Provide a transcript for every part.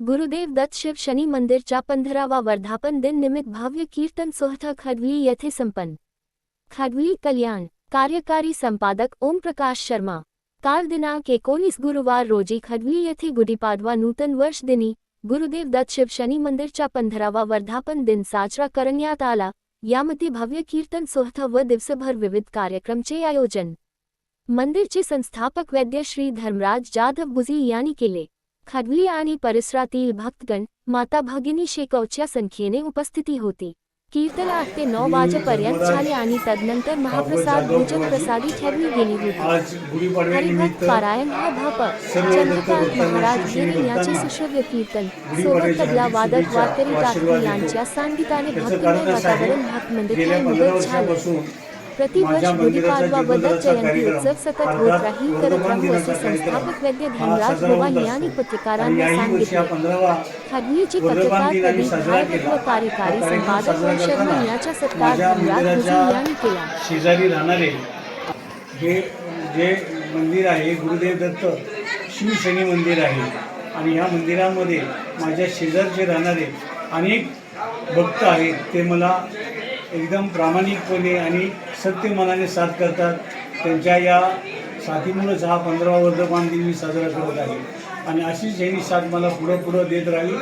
गुरुदेव दत्त शिव शनी मंदिरच्या 15वा वर्धापन दिन निमित्त भव्य कीर्तन सोहळा खडवली येथे संपन्न। खडवली कल्याण कार्यकारी संपादक ओमप्रकाश शर्मा। काल दिनांक 19 गुरुवार रोजी खडवली येथे गुढीपाडवा नूतन वर्ष दिनी गुरुदेव दत्त शिव शनी मंदिरचा 15वा वर्धापन दिन साजरा करण्यात आला। यामध्ये भव्य कीर्तन सोहळा व दिवसभर विविध कार्यक्रमांचे आयोजन मंदिरचे संस्थापक वैद्य श्री धर्मराज जाधव बुजी यांनी केले। खडवली आणि परिसरातील भक्तगण माता भगिनी शेकडोच्या संख्येने उपस्थिती होती। कीर्तन 8 ते 9 वाजेपर्यंत झाले आणि तदनंतर महाप्रसाद भोजन प्रसादी ठेवली गेली होती। हरिभक्त पारायण हा भप चंद्रकांत महाराज गिरी यांचे सुश्रव्य कीर्तन सोबत तबला वादक वारकरी टाकळी यांच्या संगीताने भक्तिमय वातावरण भक्त मंदिरात मुबत झाले। प्रतिवर्ष गुढीपाडवा व दत्त जयंती उत्सव सतत होत राहील करत राहू असे संस्थापक वैद्य धर्मराज बुवा यांनी पत्रकारांना सांगितले। खडवलीचे पत्रकार प्रदीप भारद्वाज व कार्यकारी संपादक व शर्मा यांचा सत्कार धर्मराज बुजी यांनी केला। शेजारी राहणारे हे जे मंदिर आहे गुरुदेव दत्त शिव शनी मंदिर आहे आणि या मंदिरामध्ये माझ्या शेजारचे राहणारे अनेक भक्त आहेत। ते मला एकदम प्रामाणिकपणे आणि सत्य मनाने साथ करतात। त्यांच्या या साथीमुळेच हा 15वा वर्धापन दिन मी साजरा करत आहे आणि अशीच यांनी साथ मला पुढं देत राहिली।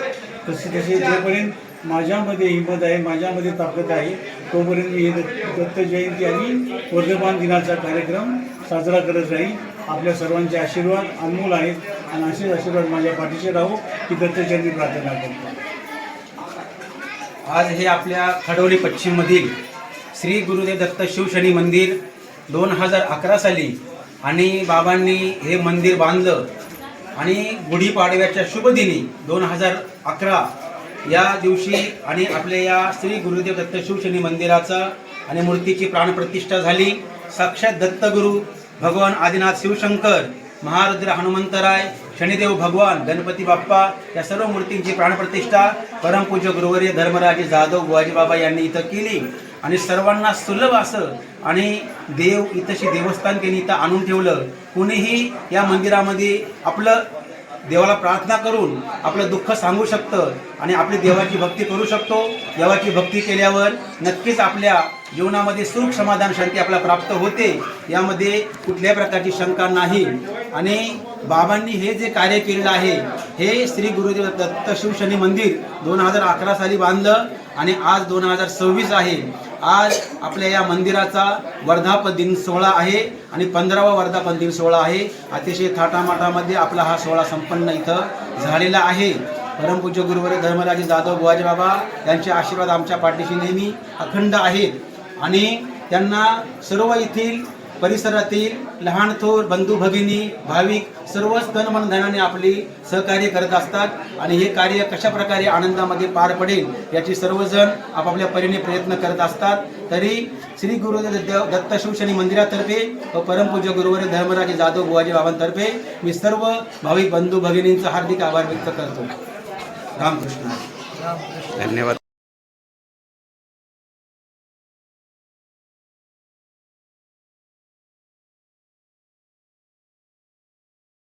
तसे जोपर्यंत माझ्यामध्ये हिंमत आहे, माझ्यामध्ये ताकद आहे, तोपर्यंत मी हे दत्त जयंती आणि वर्धापन दिनाचा कार्यक्रम साजरा करत राहील। आपल्या सर्वांचे आशीर्वाद अनमोल आहेत आणि असेच आशीर्वाद माझ्या पाठीशी राहू ही दत्त जयंती प्रार्थना करतो। आज हे आपल्या खडवली पश्चिममधील श्री गुरुदेव दत्त शिव शनी मंदिर 2011 साली आणि बाबांनी हे मंदिर बांधलं आणि गुढीपाडव्याच्या शुभदिनी 2011 या दिवशी आणि आपल्या या श्री गुरुदेव दत्त शिव शनी मंदिराचा आणि मूर्तीची प्राणप्रतिष्ठा झाली। साक्षात दत्तगुरु भगवान आदिनाथ शिवशंकर, महारुद्र हनुमंतराय, शनिदेव भगवान, गणपती बाप्पा या सर्व मूर्तींची प्राणप्रतिष्ठा परमपूज्य गुरुवर्य धर्मराज जाधव बुवाजी बाबा यांनी इथं केली आणि सर्वांना सुलभ असं आणि देव इथंशी देवस्थान त्यांनी इथं आणून ठेवलं। कुणीही या मंदिरामध्ये आपलं देवाला प्रार्थना करून आपलं दुःख सांगू शकतं आणि आपली देवाची भक्ती करू शकतो। देवाची भक्ती केल्यावर नक्कीच आपल्या जीवनामध्ये सुख समाधान शांती आपल्याला प्राप्त होते, यामध्ये कुठल्याही प्रकारची शंका नाही। आणि बाबांनी हे जे कार्य केलेलं आहे हे श्री गुरुदेव दत्त शिव शनी मंदिर 2011 साली बांधलं आणि आज 2026 आहे। आज आपल्या या मंदिराचा वर्धापन दिन सोहळा आहे आणि 15वा वर्धापन दिन सोहळा आहे। अतिशय थाटामाटामध्ये आपला हा सोहळा संपन्न इथं झालेला आहे। परमपूज्य गुरुवर्य धर्मराज जाधव बुवाजी बाबा यांचे आशीर्वाद आमच्या पाठीशी नेहमी अखंड आहेत आणि त्यांना सर्व येथील परिसरातील लहान थोर बंधू भगिनी भाविक सर्वच तन मन धनाने आपली सहकार्य करत असतात आणि हे कार्य कशा प्रकारे आनंदामध्ये पार पडेल याची सर्वजण आपापल्या परीने प्रयत्न करत असतात। तरी श्री गुरुदेव दत्त शिव शनी मंदिरातर्फे व परमपूज्य गुरुवर्य धर्मराज जाधव बुवाजी बाबांतर्फे मी सर्व भाविक बंधू भगिनींचा हार्दिक आभार व्यक्त करतो। रामकृष्ण। धन्यवाद।